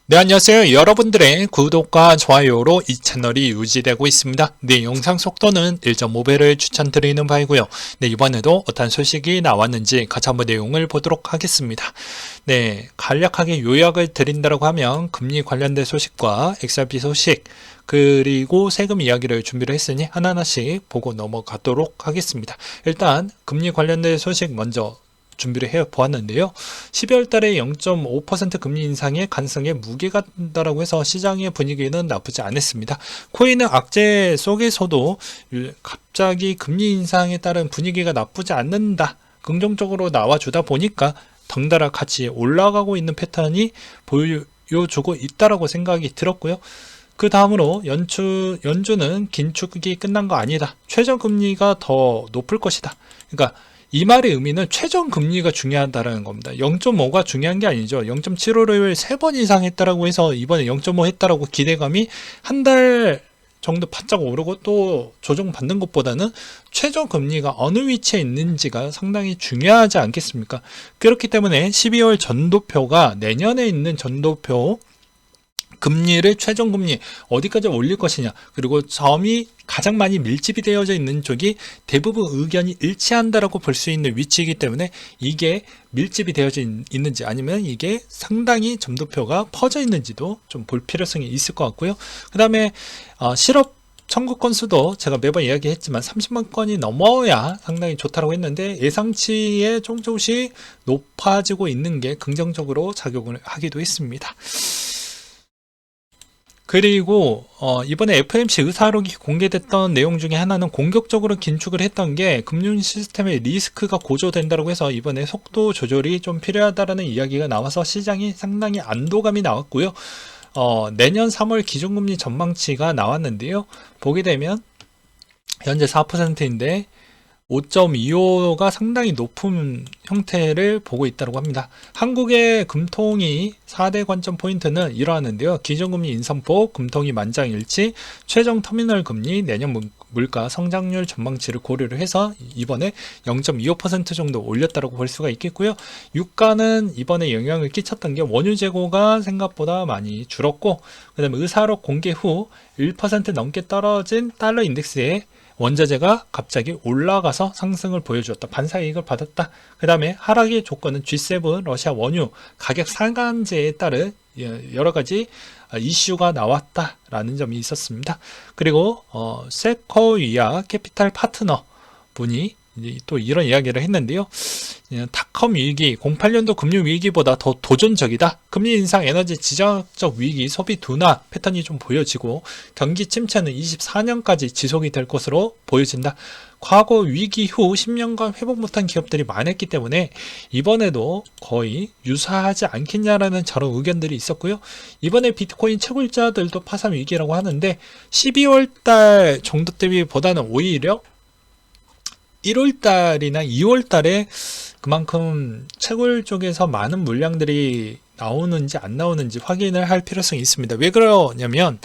네, 안녕하세요. 여러분들의 구독과 좋아요로 이 채널이 유지되고 있습니다. 네, 영상 속도는 1.5배를 추천드리는 바이고요. 네, 이번에도 어떤 소식이 나왔는지 같이 한번 내용을 보도록 하겠습니다. 네, 간략하게 요약을 드린다고 하면 금리 관련된 소식과 XRP 소식, 그리고 세금 이야기를 준비를 했으니 하나하나씩 보고 넘어가도록 하겠습니다. 일단 금리 관련된 소식 먼저 준비를 해 보았는데요. 12월 달에 0.5% 금리 인상의 가능성에 무게가 된다라고 해서 시장의 분위기는 나쁘지 않았습니다. 코인은 악재 속에서도 갑자기 금리 인상에 따른 분위기가 나쁘지 않는다, 긍정적으로 나와주다 보니까 덩달아 같이 올라가고 있는 패턴이 보여주고 있다라고 생각이 들었고요. 그 다음으로 연준은 긴축이 끝난 거 아니다, 최저금리가 더 높을 것이다. 그러니까 이 말의 의미는 최저금리가 중요하다는 겁니다. 0.5가 중요한 게 아니죠. 0.75를 3번 이상 했다라고 해서 이번에 0.5 했다라고 기대감이 한 달 정도 바짝 오르고 또 조정받는 것보다는 최저금리가 어느 위치에 있는지가 상당히 중요하지 않겠습니까? 그렇기 때문에 12월 전도표가 내년에 있는 전도표 금리를 최종금리 어디까지 올릴 것이냐, 그리고 점이 가장 많이 밀집이 되어져 있는 쪽이 대부분 의견이 일치한다라고 볼 수 있는 위치이기 때문에 이게 밀집이 되어져 있는지 아니면 이게 상당히 점도표가 퍼져 있는지도 좀 볼 필요성이 있을 것 같고요. 그 다음에 실업 청구 건수도 제가 매번 이야기했지만 30만 건이 넘어야 상당히 좋다고 했는데 예상치에 조금씩 높아지고 있는 게 긍정적으로 작용을 하기도 했습니다. 그리고 이번에 FOMC 의사록이 공개됐던 내용 중에 하나는 공격적으로 긴축을 했던 게 금융 시스템의 리스크가 고조된다고 해서 이번에 속도 조절이 좀 필요하다라는 이야기가 나와서 시장이 상당히 안도감이 나왔고요. 내년 3월 기준금리 전망치가 나왔는데요. 보게 되면 현재 4%인데 5.25가 상당히 높은 형태를 보고 있다고 합니다. 한국의 금통위 4대 관점 포인트는 이러하는데요. 기준금리 인상폭, 금통위 만장일치, 최종 터미널 금리, 내년 물가 성장률 전망치를 고려를 해서 이번에 0.25% 정도 올렸다고 볼 수가 있겠고요. 유가는 이번에 영향을 끼쳤던 게 원유 재고가 생각보다 많이 줄었고, 그 다음에 의사록 공개 후 1% 넘게 떨어진 달러 인덱스에 원자재가 갑자기 올라가서 상승을 보여주었다, 반사이익을 받았다. 그 다음에 하락의 조건은 G7 러시아 원유 가격 상한제에 따른 여러 가지 이슈가 나왔다라는 점이 있었습니다. 그리고 세쿼이아 캐피탈 파트너 분이 또 이런 이야기를 했는데요. 닷컴 위기, 08년도 금융 위기보다 더 도전적이다. 금리 인상, 에너지 지정학적 위기, 소비 둔화 패턴이 좀 보여지고 경기 침체는 24년까지 지속이 될 것으로 보여진다. 과거 위기 후 10년간 회복 못한 기업들이 많았기 때문에 이번에도 거의 유사하지 않겠냐라는 저런 의견들이 있었고요. 이번에 비트코인 채굴자들도 파산 위기라고 하는데 12월 달 정도 대비보다는 오히려 1월 달이나 2월 달에 그만큼 채굴 쪽에서 많은 물량들이 나오는지 안 나오는지 확인을 할 필요성이 있습니다. 왜 그러냐면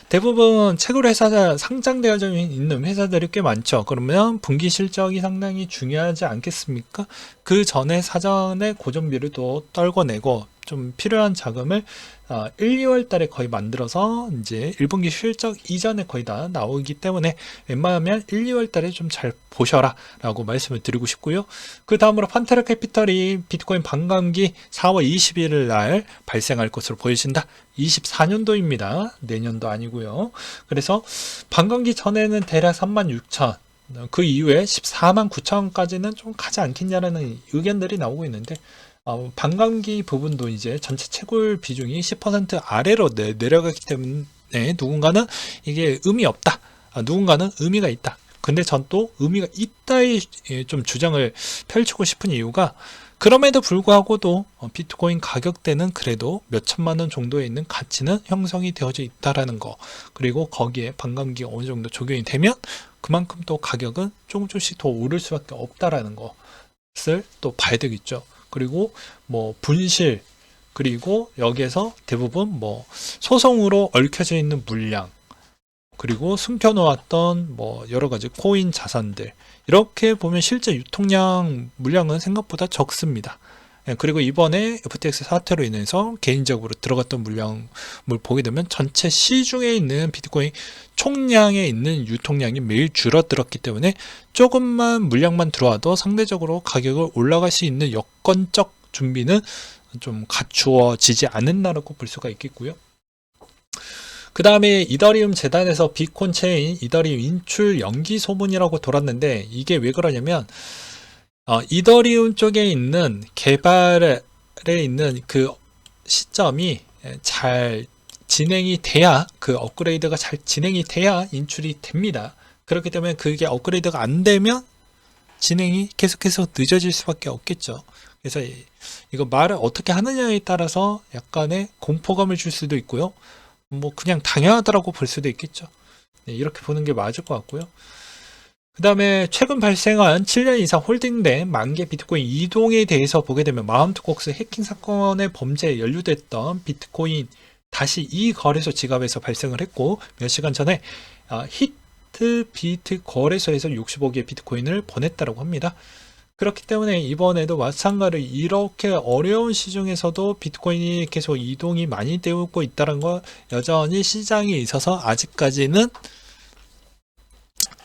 대부분 채굴 회사 상장되어져 있는 회사들이 꽤 많죠. 그러면 분기 실적이 상당히 중요하지 않겠습니까? 그 전에 사전에 고정비를 또 떨궈내고 좀 필요한 자금을 1, 2월 달에 거의 만들어서 이제 1분기 실적 이전에 거의 다 나오기 때문에 웬만하면 1, 2월 달에 좀 잘 보셔라 라고 말씀을 드리고 싶고요. 그 다음으로 판테라 캐피털이 비트코인 반감기 4월 21일 날 발생할 것으로 보여진다. 24년도입니다. 내년도 아니고요. 그래서 반감기 전에는 대략 36,000, 그 이후에 14만 9천까지는 좀 가지 않겠냐라는 의견들이 나오고 있는데 반감기 부분도 이제 전체 채굴 비중이 10% 아래로 내려가기 때문에 누군가는 이게 의미 없다, 누군가는 의미가 있다. 근데 전 또 의미가 있다의 좀 주장을 펼치고 싶은 이유가, 그럼에도 불구하고도 비트코인 가격대는 그래도 몇 천만 원 정도에 있는 가치는 형성이 되어져 있다라는 거, 그리고 거기에 반감기가 어느 정도 적용이 되면 그만큼 또 가격은 조금씩 더 오를 수밖에 없다라는 것을 또 봐야 되겠죠. 그리고 뭐 분실, 그리고 여기에서 대부분 뭐 소송으로 얽혀져 있는 물량, 그리고 숨겨놓았던 뭐 여러 가지 코인 자산들, 이렇게 보면 실제 유통량 물량은 생각보다 적습니다. 그리고 이번에 FTX 사태로 인해서 개인적으로 들어갔던 물량을 보게 되면 전체 시중에 있는 비트코인 총량에 있는 유통량이 매일 줄어들었기 때문에 조금만 물량만 들어와도 상대적으로 가격을 올라갈 수 있는 여건적 준비는 좀 갖추어지지 않는다라고 볼 수가 있겠고요. 그 다음에 이더리움 재단에서 비콘 체인 이더리움 인출 연기 소문이라고 돌았는데, 이게 왜 그러냐면 이더리움 쪽에 있는 개발에 있는 그 시점이 잘 진행이 돼야, 그 업그레이드가 잘 진행이 돼야 인출이 됩니다. 그렇기 때문에 그게 업그레이드가 안 되면 진행이 계속해서 늦어질 수밖에 없겠죠. 그래서 이거 말을 어떻게 하느냐에 따라서 약간의 공포감을 줄 수도 있고요. 뭐 그냥 당연하다라고 볼 수도 있겠죠. 네, 이렇게 보는 게 맞을 것 같고요. 그 다음에 최근 발생한 7년 이상 홀딩된 만개 비트코인 이동에 대해서 보게 되면 마운트 곡스 해킹 사건의 범죄에 연루됐던 비트코인 다시 이 거래소 지갑에서 발생을 했고, 몇 시간 전에 히트비트 거래소에서 65개의 비트코인을 보냈다고 합니다. 그렇기 때문에 이번에도 마찬가지로 이렇게 어려운 시중에서도 비트코인이 계속 이동이 많이 되고 있다는 거, 여전히 시장에 있어서 아직까지는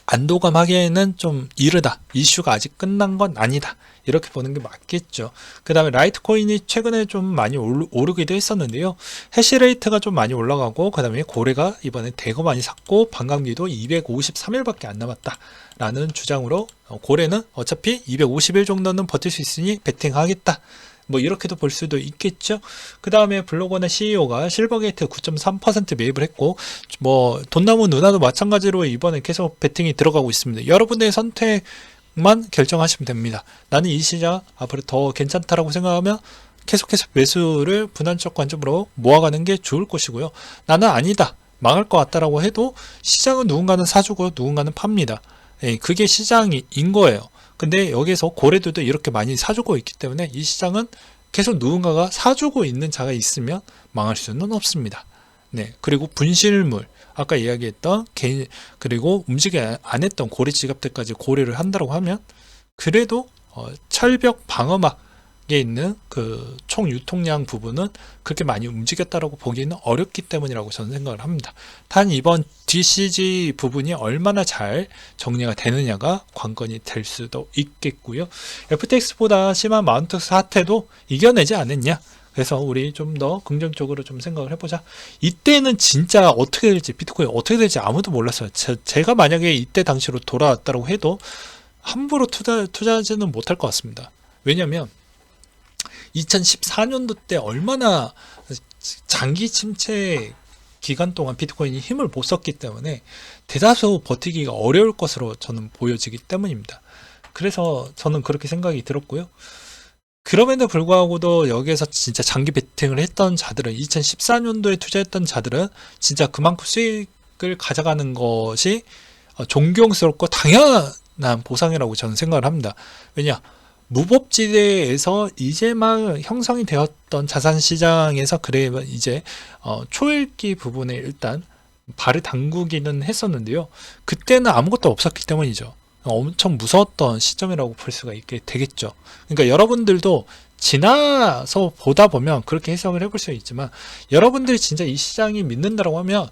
안도감하기에는 좀 이르다, 이슈가 아직 끝난 건 아니다, 이렇게 보는 게 맞겠죠. 그 다음에 라이트코인이 최근에 좀 많이 오르기도 했었는데요. 해시레이트가 좀 많이 올라가고, 그 다음에 고래가 이번에 대거 많이 샀고, 반감기도 253일밖에 안 남았다 라는 주장으로, 고래는 어차피 250일 정도는 버틸 수 있으니 베팅하겠다, 뭐 이렇게도 볼 수도 있겠죠. 그 다음에 블로건의 CEO가 실버게이트 9.3% 매입을 했고, 뭐 돈나무 누나도 마찬가지로 이번에 계속 베팅이 들어가고 있습니다. 여러분의 선택만 결정하시면 됩니다. 나는 이 시장 앞으로 더 괜찮다라고 생각하면 계속해서 매수를 분할적 관점으로 모아가는 게 좋을 것이고요. 나는 아니다, 망할 것 같다라고 해도 시장은 누군가는 사주고 누군가는 팝니다. 그게 시장인 거예요. 근데 여기서 고래들도 이렇게 많이 사주고 있기 때문에 이 시장은 계속 누군가가 사주고 있는 자가 있으면 망할 수는 없습니다. 네, 그리고 분실물, 아까 이야기했던 개인, 그리고 움직이 안 했던 고래 지갑들까지 고려를 한다고 하면, 그래도 철벽 방어막에 있는 그 총 유통량 부분은 그렇게 많이 움직였다라고 보기는 어렵기 때문이라고 저는 생각을 합니다. 단 이번 DCG 부분이 얼마나 잘 정리가 되느냐가 관건이 될 수도 있겠고요. FTX보다 심한 마운트 사태도 이겨내지 않았냐, 그래서 우리 좀 더 긍정적으로 좀 생각을 해보자. 이때는 진짜 어떻게 될지, 비트코인 어떻게 될지 아무도 몰랐어요. 제가 만약에 이때 당시로 돌아왔다고 해도 함부로 투자하지는 못할 것 같습니다. 왜냐면 2014년도 때 얼마나 장기 침체 기간 동안 비트코인이 힘을 못 썼기 때문에 대다수 버티기가 어려울 것으로 저는 보여지기 때문입니다. 그래서 저는 그렇게 생각이 들었고요. 그럼에도 불구하고도 여기에서 진짜 장기 베팅을 했던 자들은, 2014년도에 투자했던 자들은 진짜 그만큼 수익을 가져가는 것이 존경스럽고 당연한 보상이라고 저는 생각을 합니다. 왜냐, 무법지대에서 이제 막 형성이 되었던 자산시장에서 그래 이제 초읽기 부분에 일단 발을 담그기는 했었는데요. 그때는 아무것도 없었기 때문이죠. 엄청 무서웠던 시점이라고 볼 수가 있게 되겠죠. 그러니까 여러분들도 지나서 보다 보면 그렇게 해석을 해볼 수 있지만, 여러분들이 진짜 이 시장이 믿는다라고 하면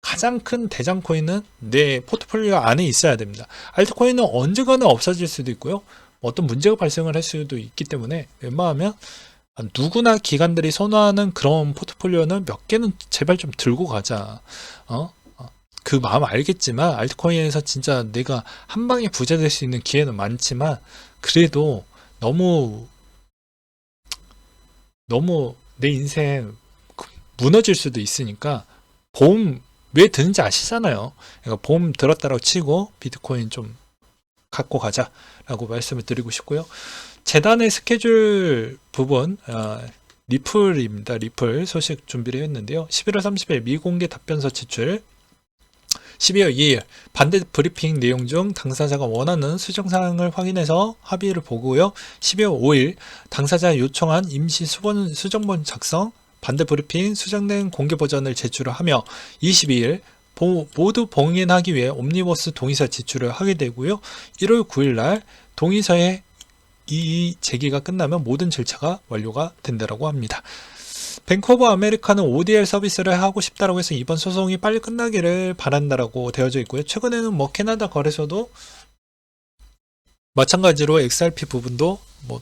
가장 큰 대장 코인은 내 포트폴리오 안에 있어야 됩니다. 알트코인은 언제가나 없어질 수도 있고요. 어떤 문제가 발생을 할 수도 있기 때문에 웬만하면 누구나 기관들이 선호하는 그런 포트폴리오는 몇 개는 제발 좀 들고 가자. 그 마음 알겠지만, 알트코인에서 진짜 내가 한 방에 부자 될 수 있는 기회는 많지만, 그래도 너무 내 인생 무너질 수도 있으니까 보험 왜 드는지 아시잖아요. 그러니까 보험 들었다고 치고 비트코인 좀 갖고 가자라고 말씀을 드리고 싶고요. 재단의 스케줄 부분, 리플입니다. 리플 소식 준비를 했는데요. 11월 30일 미공개 답변서 제출, 12월 2일 반대 브리핑 내용 중 당사자가 원하는 수정사항을 확인해서 합의를 보고요. 12월 5일 당사자 요청한 임시 수정본 작성, 반대 브리핑 수정된 공개 버전을 제출을 하며, 22일 모두 봉인하기 위해 옴니버스 동의서 제출을 하게 되고요. 1월 9일 날 동의서의 이의 제기가 끝나면 모든 절차가 완료가 된다고 합니다. 뱅크 오브 아메리카는 ODL 서비스를 하고 싶다라고 해서 이번 소송이 빨리 끝나기를 바란다라고 되어져 있고요. 최근에는 뭐 캐나다 거래소도 마찬가지로 XRP 부분도 뭐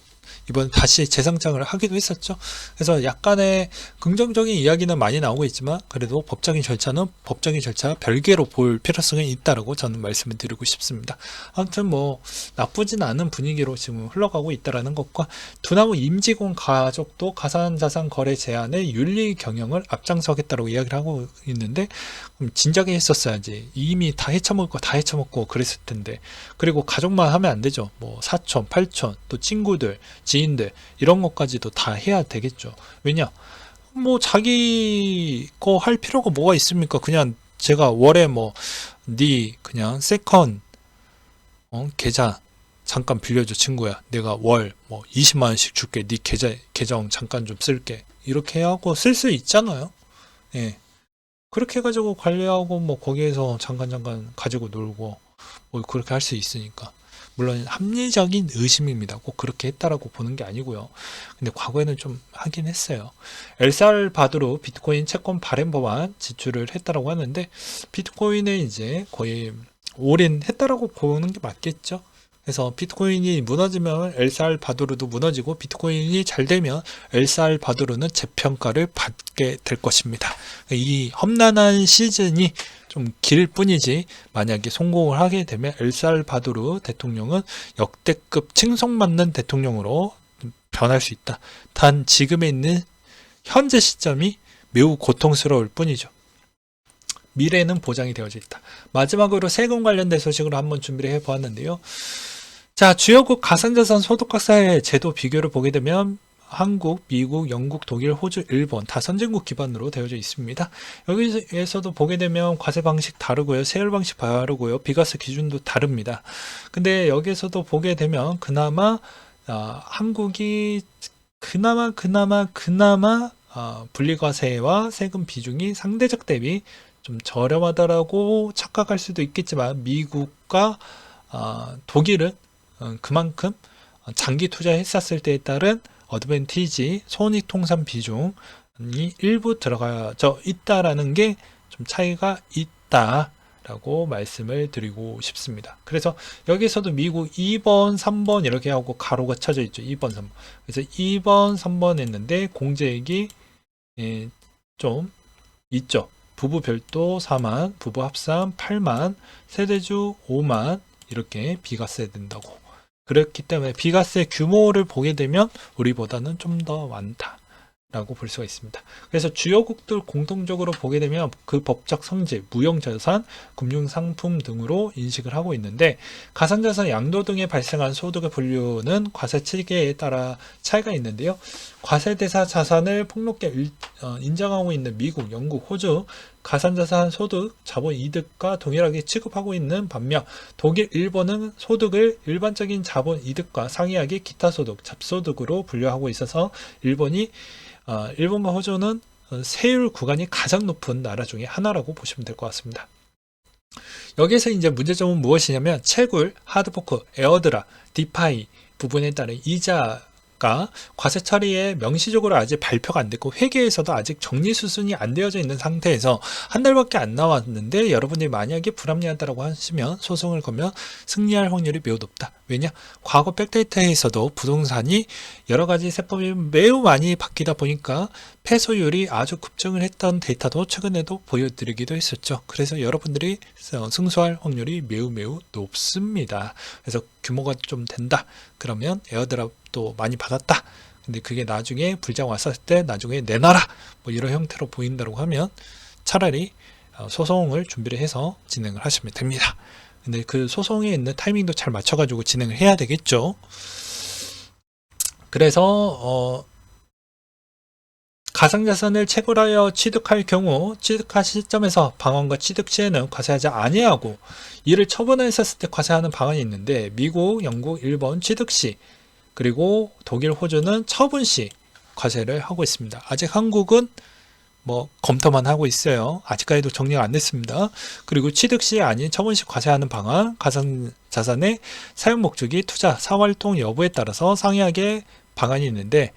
이번 다시 재상장을 하기도 했었죠. 그래서 약간의 긍정적인 이야기는 많이 나오고 있지만 그래도 법적인 절차는 법적인 절차 별개로 볼 필요성이 있다라고 저는 말씀을 드리고 싶습니다. 아무튼 뭐 나쁘진 않은 분위기로 지금 흘러가고 있다라는 것과 두나무 임직원 가족도 가상자산 거래 제한의 윤리 경영을 앞장서겠다라고 이야기를 하고 있는데 진작에 했었어야지. 이미 다 헤쳐먹을 거 다 헤쳐먹고 그랬을 텐데. 그리고 가족만 하면 안 되죠. 뭐 사촌, 팔촌, 또 친구들, 지인들 이런 것까지도 다 해야 되겠죠. 왜냐? 뭐 자기 거 할 필요가 뭐가 있습니까? 그냥 제가 월에 뭐 네 그냥 세컨 계좌 잠깐 빌려줘 친구야. 내가 월 뭐 20만 원씩 줄게. 네 계정 잠깐 좀 쓸게. 이렇게 하고 쓸 수 있잖아요. 예. 그렇게 해가지고 관리하고 뭐 거기에서 잠깐 가지고 놀고 뭐 그렇게 할 수 있으니까. 물론 합리적인 의심입니다. 꼭 그렇게 했다라고 보는 게 아니고요. 근데 과거에는 좀 하긴 했어요. 엘살바도르 비트코인 채권 발행 법안 지출을 했다라고 하는데 비트코인을 이제 거의 올인했다라고 보는 게 맞겠죠. 그래서 비트코인이 무너지면 엘살바도르도 무너지고 비트코인이 잘 되면 엘살바도르는 재평가를 받게 될 것입니다. 이 험난한 시즌이 좀 길 뿐이지 만약에 성공을 하게 되면 엘살바도르 대통령은 역대급 칭송받는 대통령으로 변할 수 있다. 단 지금에 있는 현재 시점이 매우 고통스러울 뿐이죠. 미래는 보장이 되어져 있다. 마지막으로 세금 관련된 소식으로 한번 준비를 해보았는데요. 자, 주요국 가상자산 소득각사의 제도 비교를 보게 되면 한국, 미국, 영국, 독일, 호주, 일본 다 선진국 기반으로 되어져 있습니다. 여기에서도 보게 되면 과세 방식 다르고요. 세율 방식 다르고요. 비과세 기준도 다릅니다. 근데 여기에서도 보게 되면 그나마 한국이 그나마 분리과세와 세금 비중이 상대적 대비 좀 저렴하다라고 착각할 수도 있겠지만 미국과 독일은 그만큼 장기 투자했었을 때에 따른 어드밴티지 손익통산 비중이 일부 들어가져 있다라는 게 좀 차이가 있다라고 말씀을 드리고 싶습니다. 그래서 여기서도 미국 2번, 3번 이렇게 하고 가로가 쳐져 있죠. 2번, 3번. 그래서 2번, 3번 했는데 공제액이 좀 있죠. 부부 별도 4만, 부부 합산 8만, 세대주 5만 이렇게 비과세 된다고. 그렇기 때문에 비과세 규모를 보게 되면 우리보다는 좀 더 많다라고 볼 수가 있습니다. 그래서 주요국들 공통적으로 보게 되면 그 법적 성질, 무형자산, 금융상품 등으로 인식을 하고 있는데 가상자산 양도 등에 발생한 소득의 분류는 과세 체계에 따라 차이가 있는데요. 과세대사 자산을 폭넓게 인정하고 있는 미국, 영국, 호주 가상자산 소득, 자본 이득과 동일하게 취급하고 있는 반면 독일, 일본은 소득을 일반적인 자본 이득과 상이하게 기타 소득, 잡소득으로 분류하고 있어서 일본과 호주는 세율 구간이 가장 높은 나라 중에 하나라고 보시면 될 것 같습니다. 여기에서 이제 문제점은 무엇이냐면 채굴, 하드포크, 에어드라, 디파이 부분에 따른 이자가 과세 처리에 명시적으로 아직 발표가 안 됐고 회계에서도 아직 정리 수순이 안 되어져 있는 상태에서 한 달밖에 안 나왔는데 여러분들이 만약에 불합리하다고 하시면 소송을 걸면 승리할 확률이 매우 높다. 왜냐? 과거 백데이터에서도 부동산이 여러 가지 세법이 매우 많이 바뀌다 보니까 패소율이 아주 급증을 했던 데이터도 최근에도 보여드리기도 했었죠. 그래서 여러분들이 승소할 확률이 매우 높습니다. 그래서 규모가 좀 된다. 그러면 에어드랍도 많이 받았다. 근데 그게 나중에 불장 왔을 때 나중에 내놔라. 뭐 이런 형태로 보인다고 하면 차라리 소송을 준비를 해서 진행을 하시면 됩니다. 근데 그 소송에 있는 타이밍도 잘 맞춰가지고 진행을 해야 되겠죠. 그래서 가상자산을 채굴하여 취득할 경우 취득한 시점에서 방언과 취득 시에는 과세하지 아니하고 이를 처분했었을 때 과세하는 방안이 있는데 미국, 영국, 일본 취득 시 그리고 독일, 호주는 처분 시 과세를 하고 있습니다. 아직 한국은 뭐 검토만 하고 있어요. 아직까지도 정리가 안 됐습니다. 그리고 취득 시 아닌 처분 시 과세하는 방안, 가상 자산의 사용 목적이 투자, 사활동 여부에 따라서 상이하게 방안이 있는데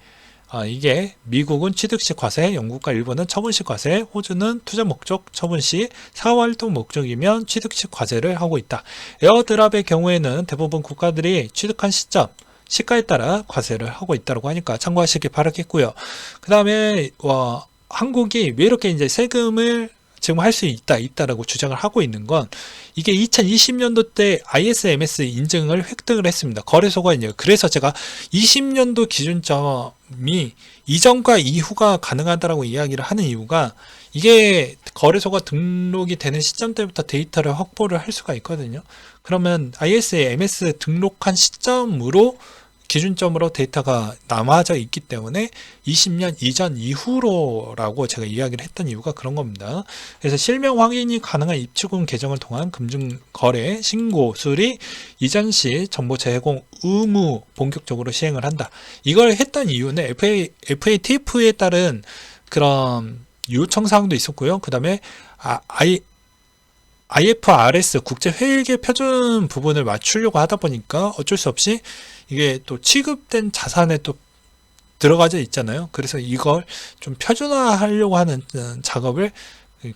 이게 미국은 취득 시 과세, 영국과 일본은 처분 시 과세, 호주는 투자 목적, 처분 시 사활동 목적이면 취득 시 과세를 하고 있다. 에어드랍의 경우에는 대부분 국가들이 취득한 시점, 시가에 따라 과세를 하고 있다고 하니까 참고하시기 바라겠고요. 그 다음에 한국이 왜 이렇게 이제 세금을 지금 할 수 있다라고 주장을 하고 있는 건 이게 2020년도 때 ISMS 인증을 획득을 했습니다. 거래소가 이제 그래서 제가 20년도 기준점이 이전과 이후가 가능하다라고 이야기를 하는 이유가 이게 거래소가 등록이 되는 시점 때부터 데이터를 확보를 할 수가 있거든요. 그러면 ISMS 등록한 시점으로 기준점으로 데이터가 남아져 있기 때문에 20년 이전 이후로라고 제가 이야기를 했던 이유가 그런 겁니다. 그래서 실명 확인이 가능한 입출금 계정을 통한 금융거래 신고 수리 이전 시 정보 제공 의무 본격적으로 시행을 한다. 이걸 했던 이유는 FATF에 따른 그런 요청 사항도 있었고요. 그 다음에 IFRS 국제회계 표준 부분을 맞추려고 하다 보니까 어쩔 수 없이 이게 또 취급된 자산에 또 들어가져 있잖아요. 그래서 이걸 좀 표준화하려고 하는 작업을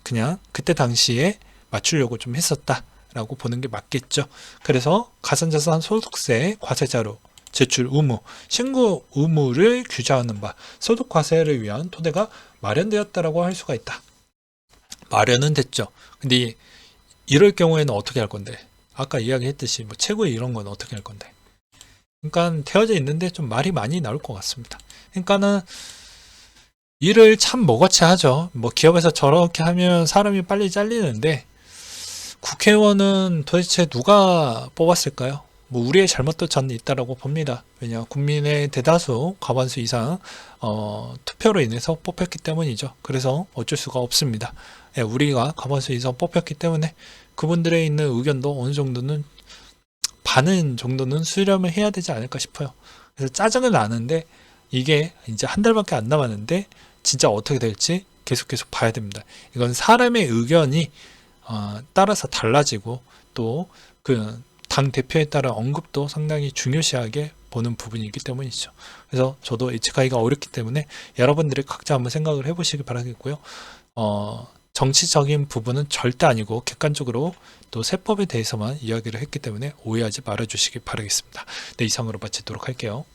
그냥 그때 당시에 맞추려고 좀 했었다라고 보는 게 맞겠죠. 그래서 가산자산 소득세 과세자료 제출 의무, 신고 의무를 규정하는 바 소득 과세를 위한 토대가 마련되었다라고 할 수가 있다. 마련은 됐죠. 근데 이럴 경우에는 어떻게 할 건데? 아까 이야기했듯이 뭐 최고의 이런 건 어떻게 할 건데? 그러니까 되어져 있는데 좀 말이 많이 나올 것 같습니다. 그러니까는 일을 참 먹어치 하죠. 뭐 기업에서 저렇게 하면 사람이 빨리 잘리는데 국회의원은 도대체 누가 뽑았을까요? 뭐 우리의 잘못도 저는 있다라고 봅니다. 왜냐 국민의 대다수 과반수 이상 투표로 인해서 뽑혔기 때문이죠. 그래서 어쩔 수가 없습니다. 예, 우리가 과반수 이상 뽑혔기 때문에 그분들의 있는 의견도 어느 정도는 반은 정도는 수렴을 해야 되지 않을까 싶어요. 그래서 짜증은 나는데 이게 이제 한 달밖에 안 남았는데 진짜 어떻게 될지 계속 봐야 됩니다. 이건 사람의 의견이 따라서 달라지고 또 그 당 대표에 따른 언급도 상당히 중요시하게 보는 부분이기 때문이죠. 그래서 저도 예측하기가 어렵기 때문에 여러분들이 각자 한번 생각을 해보시기 바라겠고요. 정치적인 부분은 절대 아니고 객관적으로 또 세법에 대해서만 이야기를 했기 때문에 오해하지 말아주시기 바라겠습니다. 네, 이상으로 마치도록 할게요.